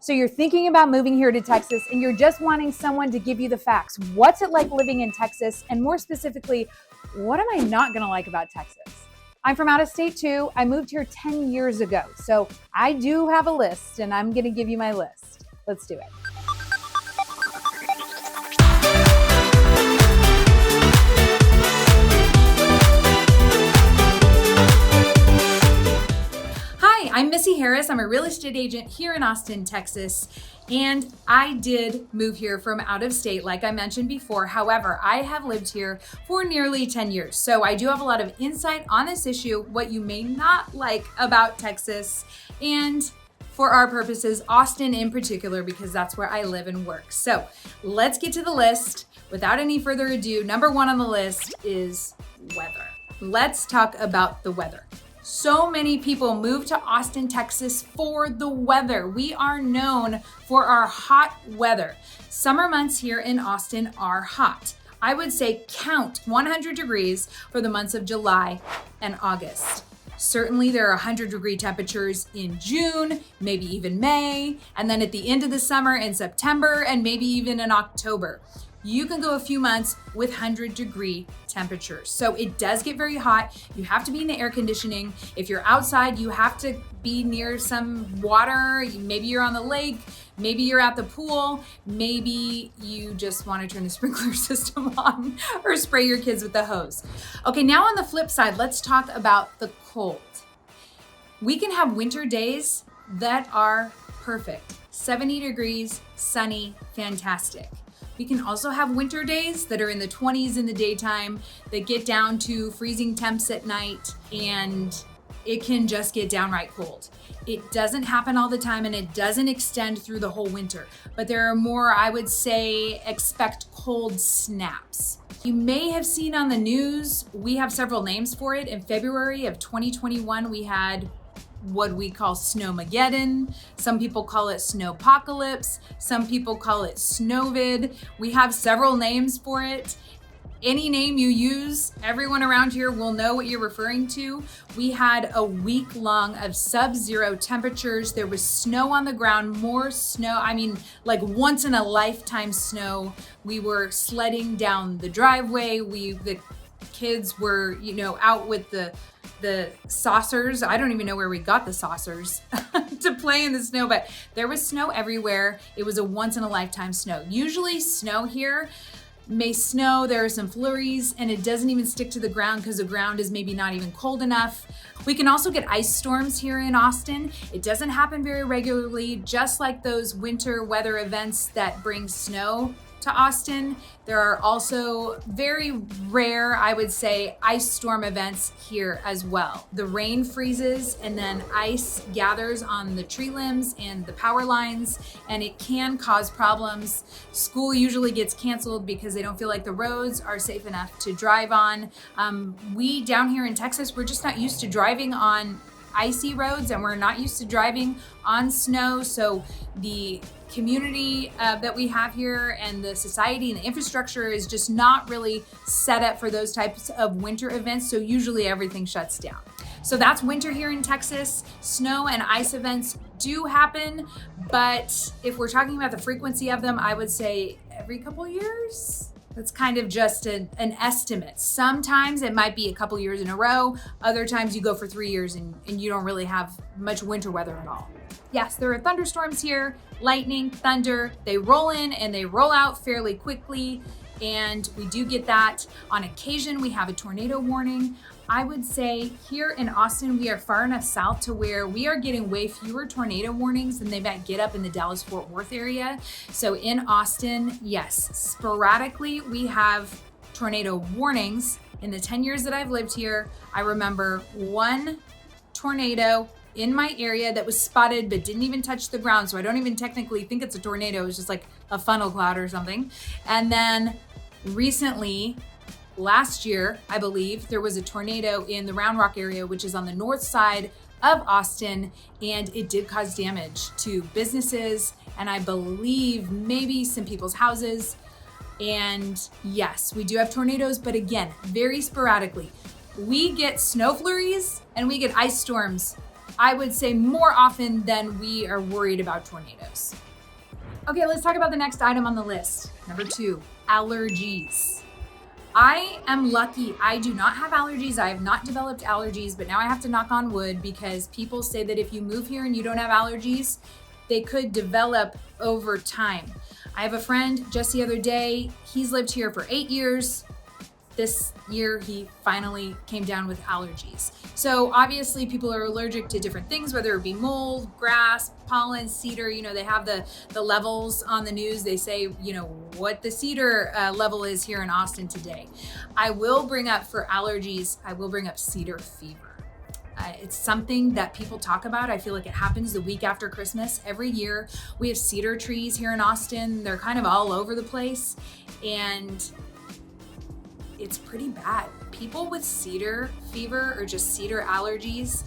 So you're thinking about moving here to Texas and you're just wanting someone to give you the facts. What's it like living in Texas? And more specifically, what am I not gonna like about Texas? I'm from out of state too. I moved here 10 years ago. So I do have a list and I'm gonna give you my list. Let's do it. I'm Missy Harris. I'm a real estate agent here in Austin, Texas, and I did move here from out of state, like I mentioned before. However, I have lived here for nearly 10 years, so I do have a lot of insight on this issue, what you may not like about Texas, and for our purposes, Austin in particular, because that's where I live and work. So let's get to the list. Without any further ado, number one on the list is weather. Let's talk about the weather. So many people move to Austin, Texas for the weather. We are known for our hot weather. Summer months here in Austin are hot. I would say count 100 degrees for the months of July and August. Certainly there are 100-degree temperatures in June, maybe even May, and then at the end of the summer in September and maybe even in October. You can go a few months with 100-degree temperatures. So it does get very hot. You have to be in the air conditioning. If you're outside, you have to be near some water. Maybe you're on the lake. Maybe you're at the pool. Maybe you just want to turn the sprinkler system on or spray your kids with the hose. Okay, now on the flip side, let's talk about the cold. We can have winter days that are perfect. 70 degrees, sunny, fantastic. We can also have winter days that are in the 20s in the daytime that get down to freezing temps at night, and it can just get downright cold. It doesn't happen all the time and it doesn't extend through the whole winter, but there are more, I would say, expect cold snaps. You may have seen on the news, we have several names for it. In February of 2021, we had what we call Snowmageddon. Some people call it Snowpocalypse. Some people call it Snowvid. We have several names for it. Any name you use, everyone around here will know what you're referring to. We had a week long of sub-zero temperatures. There was snow on the ground, more snow. I mean, like once in a lifetime snow. We were sledding down the driveway. The kids were, out with the saucers. I don't even know where we got the saucers to play in the snow, but there was snow everywhere. It was a once in a lifetime snow. Usually snow here may snow, there are some flurries, and it doesn't even stick to the ground because the ground is maybe not even cold enough. We can also get ice storms here in Austin. It doesn't happen very regularly, just like those winter weather events that bring snow to Austin. There are also very rare, I would say, ice storm events here as well. The rain freezes and then ice gathers on the tree limbs and the power lines, and it can cause problems. School usually gets canceled because they don't feel like the roads are safe enough to drive on. We down here in Texas, we're just not used to driving on icy roads and we're not used to driving on snow. So the community that we have here and the society and the infrastructure is just not really set up for those types of winter events. So usually everything shuts down. So that's winter here in Texas. Snow and ice events do happen, but if we're talking about the frequency of them, I would say every couple years. That's kind of just an estimate. Sometimes it might be a couple years in a row. Other times you go for 3 years and you don't really have much winter weather at all. Yes, there are thunderstorms here, lightning, thunder. They roll in and they roll out fairly quickly. And we do get that. On occasion, we have a tornado warning. I would say here in Austin, we are far enough south to where we are getting way fewer tornado warnings than they might get up in the Dallas-Fort Worth area. So in Austin, yes, sporadically we have tornado warnings. In the 10 years that I've lived here, I remember one tornado in my area that was spotted but didn't even touch the ground. So I don't even technically think it's a tornado. It was just like a funnel cloud or something. And then recently, last year, I believe, there was a tornado in the Round Rock area, which is on the north side of Austin, and it did cause damage to businesses and I believe maybe some people's houses. And yes, we do have tornadoes, but again, very sporadically. We get snow flurries and we get ice storms I would say more often than we are worried about tornadoes. Okay, let's talk about the next item on the list. Number 2, allergies. I am lucky. I do not have allergies. I have not developed allergies, but now I have to knock on wood because people say that if you move here and you don't have allergies, they could develop over time. I have a friend just the other day, he's lived here for 8 years. This year, he finally came down with allergies. So obviously people are allergic to different things, whether it be mold, grass, pollen, cedar. They have the levels on the news. They say, what the cedar level is here in Austin today. I will bring up for allergies, I will bring up cedar fever. It's something that people talk about. I feel like it happens the week after Christmas. Every year we have cedar trees here in Austin. They're kind of all over the place. And it's pretty bad. People with cedar fever or just cedar allergies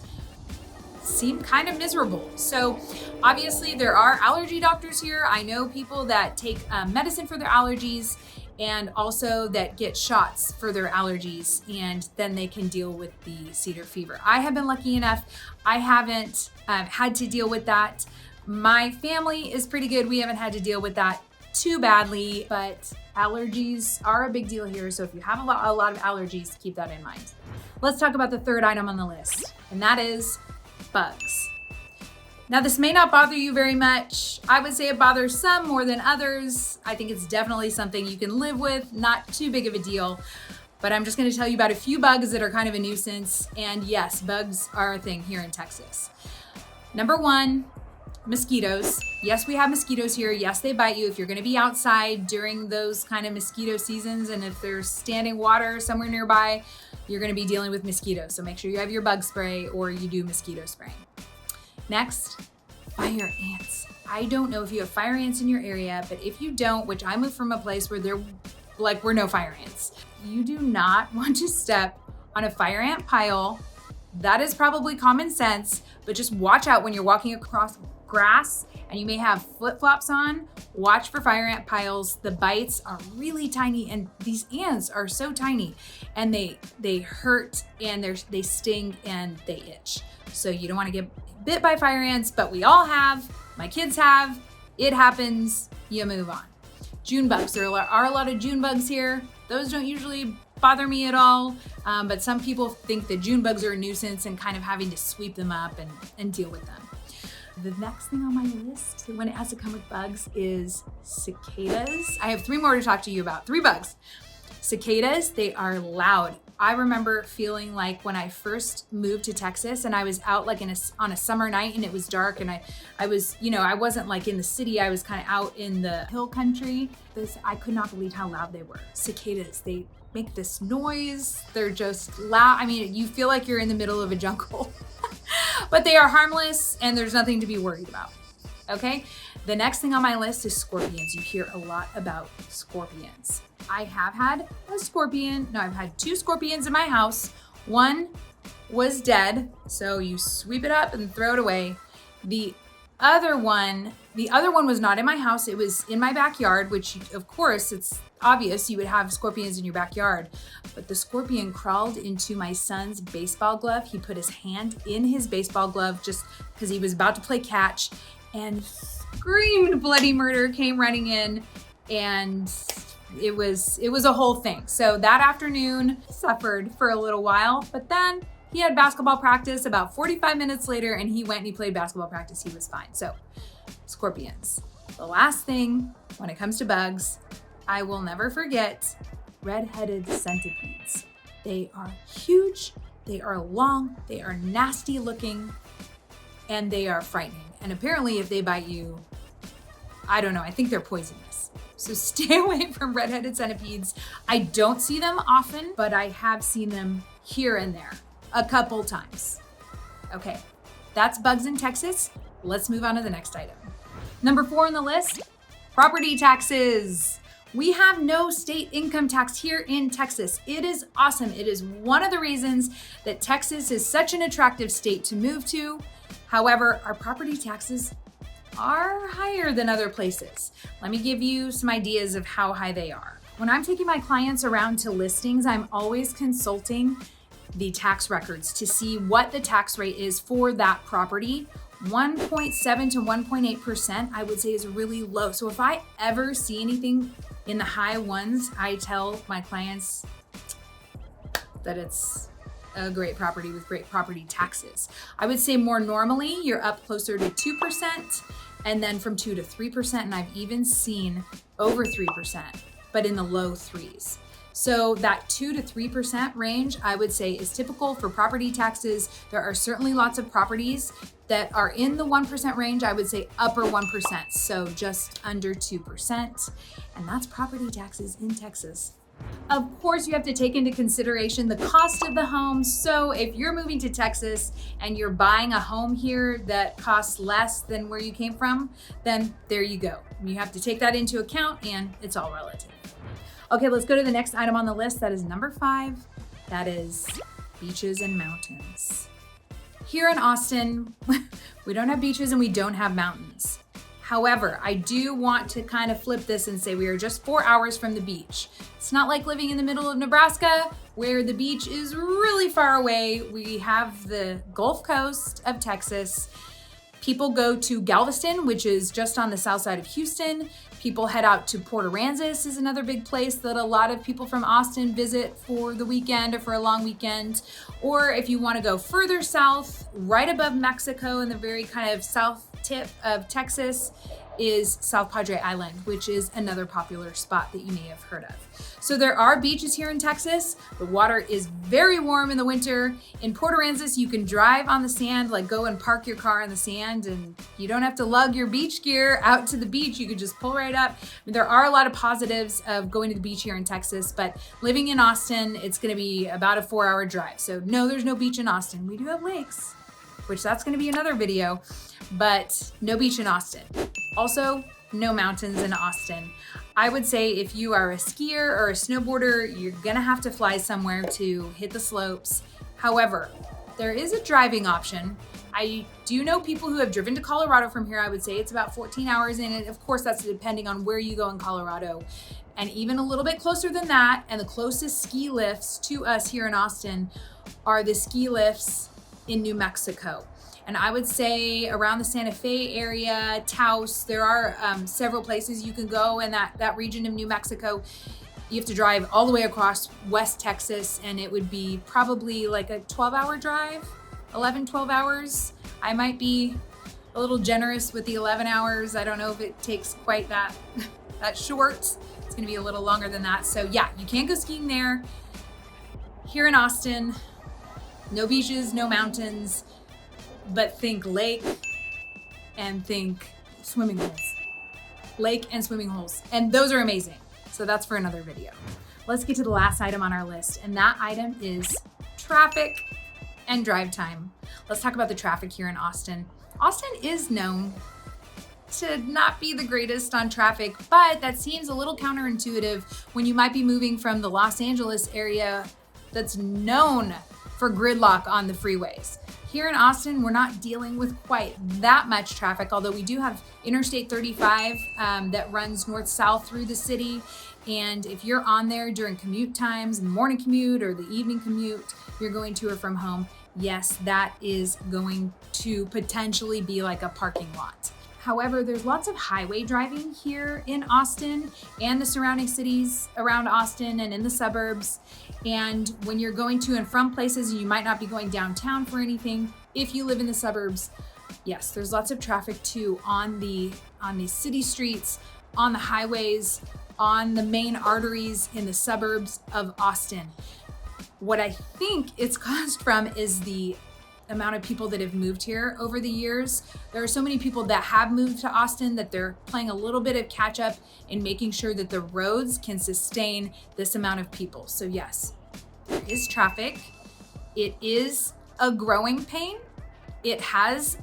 seem kind of miserable. So obviously there are allergy doctors here. I know people that take medicine for their allergies and also that get shots for their allergies, and then they can deal with the cedar fever. I have been lucky enough. I haven't had to deal with that. My family is pretty good. We haven't had to deal with that too badly, but allergies are a big deal here. So if you have a lot of allergies, keep that in mind. Let's talk about the third item on the list, and that is bugs. Now, this may not bother you very much. I would say it bothers some more than others. I think it's definitely something you can live with, not too big of a deal. But I'm just gonna tell you about a few bugs that are kind of a nuisance. And yes, bugs are a thing here in Texas. Number 1, mosquitoes. Yes, we have mosquitoes here. Yes, they bite you. If you're gonna be outside during those kind of mosquito seasons, and if there's standing water somewhere nearby, you're gonna be dealing with mosquitoes. So make sure you have your bug spray or you do mosquito spraying. Next, fire ants. I don't know if you have fire ants in your area, but if you don't, which I moved from a place where there were no fire ants, you do not want to step on a fire ant pile. That is probably common sense, but just watch out when you're walking across grass and you may have flip-flops on. Watch for fire ant piles. The bites are really tiny, and these ants are so tiny, and they hurt, and they sting, and they itch. So you don't want to get bit by fire ants, but we all have. My kids have. It happens. You move on. June bugs. There are a lot of June bugs here. Those don't usually bother me at all, but some people think that June bugs are a nuisance and kind of having to sweep them up and deal with them. The next thing on my list when it has to come with bugs is cicadas. I have 3 more to talk to you about. 3 bugs. Cicadas, they are loud. I remember feeling like when I first moved to Texas and I was out like on a summer night and it was dark, and I was, I wasn't like in the city, I was kind of out in the hill country. I could not believe how loud they were. Cicadas, they make this noise. They're just loud. I mean, you feel like you're in the middle of a jungle, but they are harmless and there's nothing to be worried about. Okay. The next thing on my list is scorpions. You hear a lot about scorpions. I have had a scorpion. No, I've had 2 scorpions in my house. One was dead, so you sweep it up and throw it away. The other one was not in my house. It was in my backyard, which of course it's obvious you would have scorpions in your backyard. But the scorpion crawled into my son's baseball glove. He put his hand in his baseball glove just because he was about to play catch, and screamed bloody murder, came running in, and it was a whole thing. So that afternoon suffered for a little while, but then he had basketball practice about 45 minutes later, and he went and he played basketball practice. He was fine. So scorpions. The last thing when it comes to bugs, I will never forget red-headed centipedes. They are huge, they are long, they are nasty looking, and they are frightening. And apparently if they bite you, I don't know, I think they're poisonous. So stay away from red-headed centipedes. I don't see them often, but I have seen them here and there a couple times. Okay, that's bugs in Texas. Let's move on to the next item. Number 4 on the list, property taxes. We have no state income tax here in Texas. It is awesome. It is one of the reasons that Texas is such an attractive state to move to. However, our property taxes are higher than other places. Let me give you some ideas of how high they are. When I'm taking my clients around to listings, I'm always consulting the tax records to see what the tax rate is for that property. 1.7 to 1.8%, I would say, is really low. So if I ever see anything in the high ones, I tell my clients that it's a great property with great property taxes. I would say more normally, you're up closer to 2%, and then from 2 to 3%, and I've even seen over 3%, but in the low threes. So that 2 to 3% range, I would say, is typical for property taxes. There are certainly lots of properties that are in the 1% range. I would say upper 1%, so just under 2%. And that's property taxes in Texas. Of course, you have to take into consideration the cost of the home. So if you're moving to Texas and you're buying a home here that costs less than where you came from, then there you go. You have to take that into account, and it's all relative. Okay, let's go to the next item on the list. That is number 5. That is beaches and mountains. Here in Austin, we don't have beaches and we don't have mountains. However, I do want to kind of flip this and say we are just 4 hours from the beach. It's not like living in the middle of Nebraska where the beach is really far away. We have the Gulf Coast of Texas. People go to Galveston, which is just on the south side of Houston. People head out to Port Aransas, is another big place that a lot of people from Austin visit for the weekend or for a long weekend. Or if you want to go further south, right above Mexico in the very kind of south tip of Texas is South Padre Island, which is another popular spot that you may have heard of. So there are beaches here in Texas. The water is very warm in the winter. In Port Aransas, you can drive on the sand, like go and park your car in the sand, and you don't have to lug your beach gear out to the beach. You could just pull right up. I mean, there are a lot of positives of going to the beach here in Texas, but living in Austin, it's gonna be about a 4-hour drive. So no, there's no beach in Austin. We do have lakes, which that's gonna be another video, but no beach in Austin. Also, no mountains in Austin. I would say if you are a skier or a snowboarder, you're gonna have to fly somewhere to hit the slopes. However, there is a driving option. I do know people who have driven to Colorado from here. I would say it's about 14 hours, and of course that's depending on where you go in Colorado. And even a little bit closer than that, and the closest ski lifts to us here in Austin are the ski lifts in New Mexico. And I would say around the Santa Fe area, Taos, there are several places you can go in that region of New Mexico. You have to drive all the way across West Texas, and it would be probably like a 12-hour drive, 11, 12 hours. I might be a little generous with the 11 hours. I don't know if it takes quite that short. It's gonna be a little longer than that. So yeah, you can't go skiing there. Here in Austin, no beaches, no mountains, but think lake and think swimming holes. Lake and swimming holes. And those are amazing. So that's for another video. Let's get to the last item on our list. And that item is traffic and drive time. Let's talk about the traffic here in Austin. Austin is known to not be the greatest on traffic, but that seems a little counterintuitive when you might be moving from the Los Angeles area that's known for gridlock on the freeways. Here in Austin, we're not dealing with quite that much traffic, although we do have Interstate 35 that runs north-south through the city. And if you're on there during commute times, the morning commute or the evening commute, you're going to or from home, yes, that is going to potentially be like a parking lot. However, there's lots of highway driving here in Austin and the surrounding cities around Austin and in the suburbs. And when you're going to and from places, you might not be going downtown for anything. If you live in the suburbs, yes, there's lots of traffic too on the city streets, on the highways, on the main arteries in the suburbs of Austin. What I think it's caused from is the amount of people that have moved here over the years. There are so many people that have moved to Austin that they're playing a little bit of catch up in making sure that the roads can sustain this amount of people. So yes, there is traffic. It is a growing pain. It has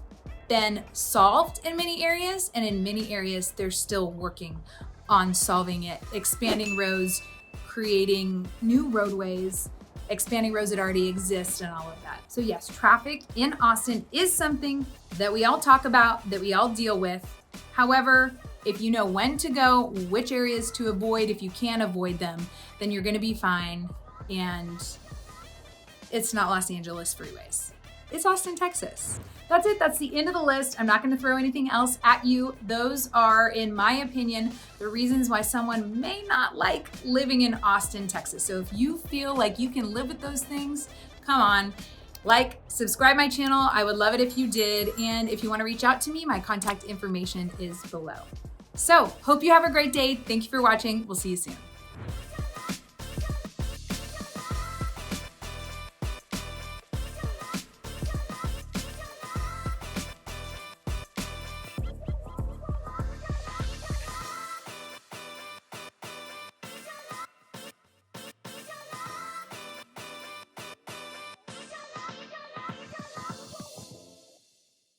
been solved in many areas, and in many areas, they're still working on solving it, expanding roads, creating new roadways, expanding roads that already exist, and all of that. So yes, traffic in Austin is something that we all talk about, that we all deal with. However, if you know when to go, which areas to avoid, if you can avoid them, then you're gonna be fine. And it's not Los Angeles freeways. It's Austin, Texas. That's it. That's the end of the list. I'm not going to throw anything else at you. Those are, in my opinion, the reasons why someone may not like living in Austin, Texas. So if you feel like you can live with those things, come on. Like, subscribe my channel. I would love it if you did. And if you want to reach out to me, my contact information is below. So, hope you have a great day. Thank you for watching. We'll see you soon.